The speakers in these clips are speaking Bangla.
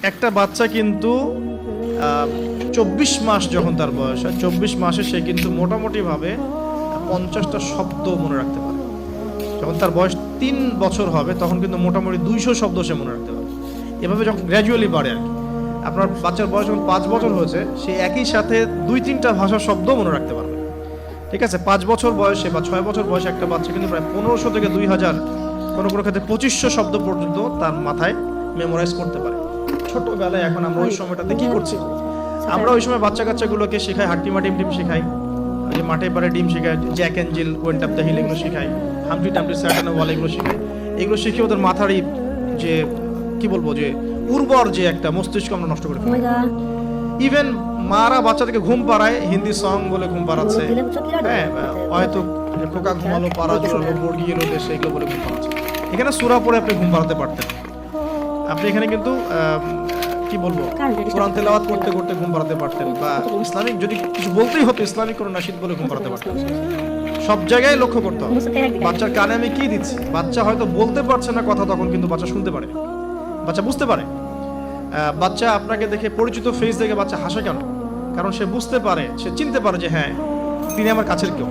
একটা বাচ্চা কিন্তু 24 মাস যখন তার বয়স হয়, 24 মাসে সে কিন্তু মোটামুটিভাবে 50টা শব্দ মনে রাখতে পারে। যখন তার বয়স 3 বছর হবে তখন কিন্তু মোটামুটি 200 শব্দ সে মনে রাখতে পারে। এভাবে যখন গ্র্যাজুয়ালি বাড়ে আর কি, আপনার বাচ্চার বয়স যখন 5 বছর হয়েছে সে একই সাথে 2-3টা ভাষার শব্দ মনে রাখতে পারবে। ঠিক আছে, 5 বছর বয়সে বা 6 বছর বয়সে একটা বাচ্চা কিন্তু প্রায় 1500 থেকে 2000, কোনো কোনো ক্ষেত্রে 2500 শব্দ পর্যন্ত তার মাথায় মেমোরাইজ করতে পারে ছোটবেলায়। এখন আমরা ওই সময়টাতে কি করছি? আমরা ওই সময় বাচ্চা কাচ্চাগুলোকে শেখাই হাট্টিমা ডিম ডিম শেখাই, যে মাঠে পারে ডিম শেখাই, Jack and Jill, went up the hill এগুলো শেখাই, হামটি টামটি স্যাটানো ওয়াল এগুলো শেখাই। এগুলো শিখে ওদের মাথার যে কি বলবো যে উর্বর যে একটা মস্তিষ্ক আমরা নষ্ট করে ফেলি। ইভেন মারা বাচ্চাদেরকে ঘুম পাড়ায় হিন্দি সং বলে ঘুম পাড়াচ্ছে, হ্যাঁ, হয়তো পোকা ঘুমালো, পাড়া জড়ালো, বর্গি এলো দেশে, এগুলো বলে ঘুম পাড়াচ্ছে। এখানে সূরা পড়ে আপনি ঘুম পাড়াতে পারতেন, আপনি এখানে কিন্তু কি বলবো কোরআন তেলাওয়াত করতে করতে ঘুম পাড়াতে পারতেন, বা ইসলামিক যদি কিছু বলতেই হতো ইসলামিক কোনো নাশিদ বলে ঘুম পাড়াতে পারতেন। সব জায়গায় লক্ষ্য করতে হবে বাচ্চার কানে আমি কি দিচ্ছি। বাচ্চা হয়তো বলতে পারছে না কথা, তখন কিন্তু বাচ্চা শুনতে পারে, বাচ্চা বুঝতে পারে। বাচ্চা আপনাকে দেখে, পরিচিত ফেস দেখে বাচ্চা হাসে কেন? কারণ সে বুঝতে পারে, সে চিনতে পারে যে হ্যাঁ তিনি আমার কাছের কেউ।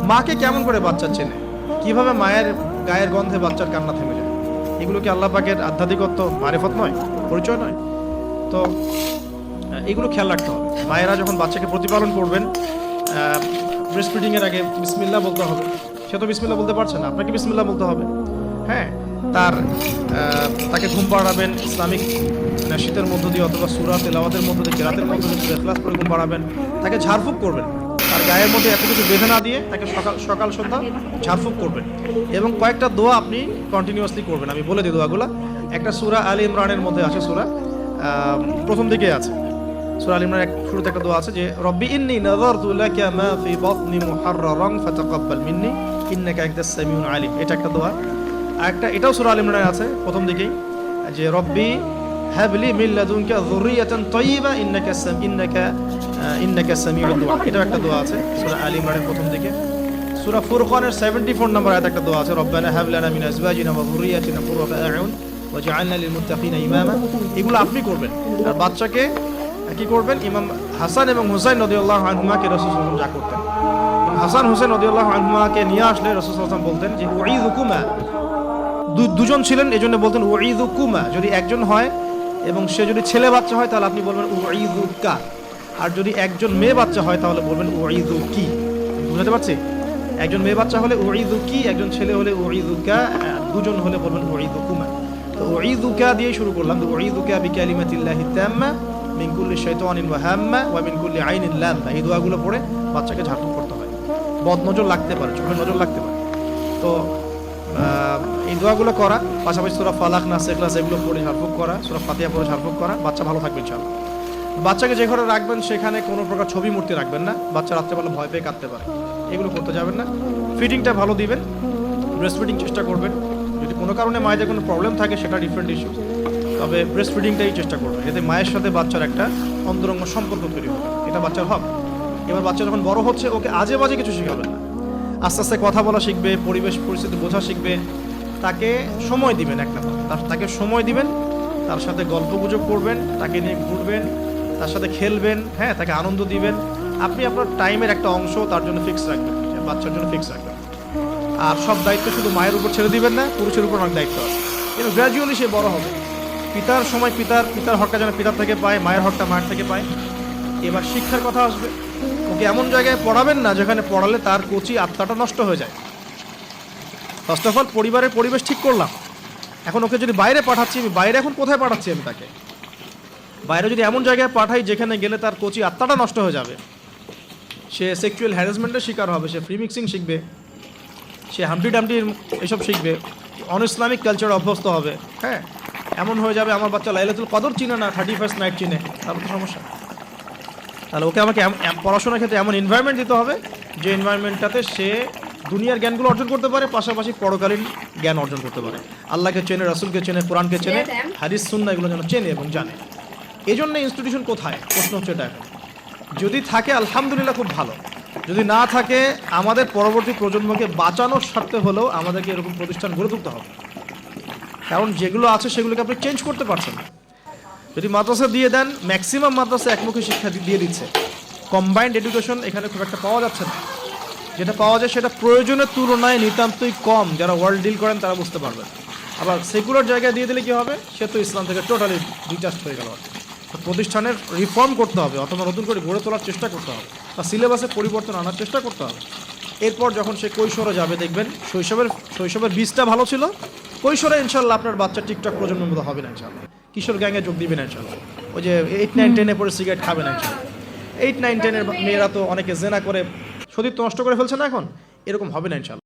মাকে কেমন করে বাচ্চা চেনে? কিভাবে মায়ের গায়ের গন্ধে বাচ্চার কান্না থেমে যায়? এগুলো কি আল্লাহ পাকের আধ্যাত্মিকত্ব, মারিফত নয়, পরিচয় নয়? তো এগুলো খেয়াল রাখতে হবে। মায়েরা যখন বাচ্চাকে প্রতিপালন করবেন, ব্রেস্ট ফিডিং এর আগে বিসমিল্লাহ বলতে হবে। সে তো বিসমিল্লাহ বলতে পারছে না, আপনাকে বিসমিল্লাহ বলতে হবে। হ্যাঁ, তাকে ঘুম পাড়াবেন ইসলামিক নাশিদের মধ্য দিয়ে অথবা সূরা তেলাওয়াতের মধ্য দিয়ে, কেরাতের মধ্য দিয়ে, ইখলাস পড়ে ঘুম পাড়াবেন। তাকে ঝাড়ফুঁক করবেন, তার গায়ের মধ্যে এত কিছু বেঁধে না দিয়ে তাকে সকাল সন্ধ্যা ঝাড়ফুঁক করবেন। এবং কয়েকটা দোয়া আপনি কন্টিনিউয়াসলি করবেন। আমি বলে দিই দোয়াগুলো। একটা সূরা আলে ইমরানের মধ্যে আছে, সূরা প্রথম দিকে আছে, সূরা আলে ইমরানের শুরুতে একটা দোয়া আছে যে রব্বি ইন্নী নাযারতু লাকা মা ফি বাতনি মুহাররারান ফাতাকাব্বাল মিন্নী ইন্নাকা আনতাস সামিউল আলিম। এটা একটা দোয়া। আর একটা এটাও সূরা আলে ইমরানে আছে প্রথম দিকেই, যে রব্বি হাবলি মিন লাদুনকা যুররিয়াতান তাইয়্যিবা ইন্নাকা সামিউদ দুআ। এটাও একটা দোয়া আছে সূরা আলে ইমরানের প্রথম দিকে। সূরা ফুরকানের 74 নম্বর আয়াতে একটা দোয়া আছে, রব্বানা হাব লানা মিন আজওয়াজিনা ওয়া যুররিয়াতিনা কুররাতা আ'ইউন ওয়াজআলনা লিল মুত্তাকিনা ইমামা। এগুলো আপনি করবেন। আর বাচ্চাকে কি করবেন? ইমাম হাসান এবং হুসাইন রাদিয়াল্লাহু আনহুমাকে রাসূল সাল্লাল্লাহু আলাইহি ওয়াসাল্লাম যা করতেন, হাসান হুসাইন রাদিয়াল্লাহু আনহুমাকে নিয়ে আসলে রাসূল সাল্লাল্লাহু আলাইহি ওয়াসাল্লাম বলতেন যে উঈযুকুমা। দুজন ছিলেন এজন্য বলতেন উঈযুকুমা। যদি একজন হয় এবং সে যদি ছেলে বাচ্চা হয় তাহলে আপনি বলবেন উঈযুকা। আর যদি একজন মেয়ে বাচ্চা হয় তাহলে বলবেন উঈযুকি। বুঝতে পারছি? একজন মেয়ে বাচ্চা হলে উঈযুকি, একজন ছেলে হলে উঈযুকা, দুজন হলে বলবেন উঈযুকুমা। তো উঈযুকা দিয়ে শুরু করলাম। তো উঈযুকা বিকালিমাতিল্লাহি তাম্মা মিন কুল্লি শাইতানিন ওয়া হাম্মা ওয়া মিন কুল্লি আইনিন লাম্মা। এই দোয়াগুলো পড়ে বাচ্চাকে ঝাড়ফুঁক করতে হয়। বদ নজর লাগতে পারে, চোখের নজর লাগতে পারে। তো এই দোয়াগুলো করা, পাশাপাশি সূরা ফালাক, নাস, ইখলাস এগুলো পড়ে ঝাড়ফুঁক করা, সূরা ফাতিহা পড়ে ঝাড়ফুঁক করা, বাচ্চা ভালো থাকবে ইনশাআল্লাহ। বাচ্চাকে যে ঘরে রাখবেন সেখানে কোনো প্রকার ছবি মূর্তি রাখবেন না। বাচ্চা রাত্রেবেলা ভয় পেয়ে কাঁদতে পারে, এগুলো করতে যাবেন না। ফিডিংটা ভালো দিবেন, ব্রেস্ট ফিডিং চেষ্টা করবেন। যদি কোনো কারণে মায়েদের কোনো প্রবলেম থাকে সেটা ডিফারেন্ট ইস্যু, তবে ব্রেস্ট ফিডিংটাই চেষ্টা করবেন, এতে মায়ের সাথে বাচ্চার একটা অন্তরঙ্গ সম্পর্ক তৈরি হবে। এটা বাচ্চার হক। এবার বাচ্চা যখন বড় হচ্ছে ওকে আজে বাজে কিছু শেখাবেন না। আস্তে আস্তে কথা বলা শিখবে, পরিবেশ পরিস্থিতি বোঝা শিখবে। তাকে সময় দিবেন, এক নাম্বার তাকে সময় দিবেন, তার সাথে গল্প গুজব করবেন, তাকে নিয়ে ঘুরবেন, তার সাথে খেলবেন, হ্যাঁ, তাকে আনন্দ দিবেন। আপনি আপনার টাইমের একটা অংশ তার জন্য ফিক্স রাখবেন, বাচ্চার জন্য ফিক্স রাখবেন। আর সব দায়িত্ব শুধু মায়ের উপর ছেড়ে দিবেন না, পুরুষের উপর অনেক দায়িত্ব আছে। কিন্তু গ্র্যাজুয়ালি সে বড় হবে। পিতার সময় পিতার হকটা যেন পিতার থেকে পায়, মায়ের হকটা মায়ের থেকে পায়। এবার শিক্ষার কথা আসবে। ওকে এমন জায়গায় পড়াবেন না যেখানে পড়ালে তার কচি আত্মাটা নষ্ট হয়ে যায়। ফার্স্ট অফ অল পরিবারের পরিবেশ ঠিক করলাম। এখন ওকে যদি বাইরে পাঠাচ্ছি, আমি বাইরে এখন কোথায় পাঠাচ্ছি? আমি তাকে বাইরে যদি এমন জায়গায় পাঠাই যেখানে গেলে তার কচি আত্মাটা নষ্ট হয়ে যাবে, সে সেক্সুয়াল হ্যারাসমেন্টের শিকার হবে, সে ফ্রি মিক্সিং শিখবে, সে হামটি ডামটি এসব শিখবে, অন ইসলামিক কালচার অভ্যস্ত হবে। হ্যাঁ, এমন হয়ে যাবে আমার বাচ্চা লাইলাতুল কদর চিনে না, 31st নাইট চিনে, তাহলে তো সমস্যা। তাহলে ওকে আমাকে পড়াশোনার ক্ষেত্রে এমন এনভায়রনমেন্ট দিতে হবে যে এনভায়রনমেন্টটাতে সে দুনিয়ার জ্ঞানগুলো অর্জন করতে পারে, পাশাপাশি পরকালীন জ্ঞান অর্জন করতে পারে। আল্লাহকে চেনে, রাসূলকে চেনে, কোরআনকে চেনে, হাদিস সুন্নাহ এগুলো যেন চেনে এবং জানে। এই জন্য ইনস্টিটিউশন কোথায়? প্রশ্ন হচ্ছে এটা। যদি থাকে আলহামদুলিল্লাহ, খুব ভালো। যদি না থাকে, আমাদের পরবর্তী প্রজন্মকে বাঁচানোর স্বার্থে হলেও আমাদেরকে এরকম প্রতিষ্ঠান গড়ে তুলতে হবে। কারণ যেগুলো আছে সেগুলোকে আপনি চেঞ্জ করতে পারছেন না। যদি মাদ্রাসা দিয়ে দেন, ম্যাক্সিমাম মাদ্রাসা একমুখী শিক্ষা দিয়ে দিচ্ছে, কম্বাইন্ড এডুকেশন এখানে খুব একটা পাওয়া যাচ্ছে না। যেটা পাওয়া যায় সেটা প্রয়োজনের তুলনায় নিতান্তই কম, যারা ওয়ার্ল্ড ডিল করেন তারা বুঝতে পারবেন। আবার সেকুলার জায়গায় দিয়ে দিলে কি হবে, সে তো ইসলাম থেকে টোটালি ডিটাচড হয়ে গেল। প্রতিষ্ঠানের রিফর্ম করতে হবে অথবা নতুন করে গড়ে তোলার চেষ্টা করতে হবে বা সিলেবাসে পরিবর্তন আনার চেষ্টা করতে হবে। এরপর যখন সে কৈশোরে যাবে দেখবেন শৈশবের বীজটা ভালো ছিল, কৈশোরে ইনশাল্লাহ আপনার বাচ্চা টিকটক প্রজন্মের মতো হবে না ইনশাল্লাহ, কিশোর গ্যাংয়ে যোগ দিবে না ইনশাল্লাহ, ওই যে 8, 9, 10 পরে সিগারেট খাবে না ইনশাল্লাহ। 8, 9, 10 মেয়েরা তো অনেকে জেনা করে সতীত্ব নষ্ট করে ফেলছে না এখন, এরকম হবে না ইনশাল্লাহ।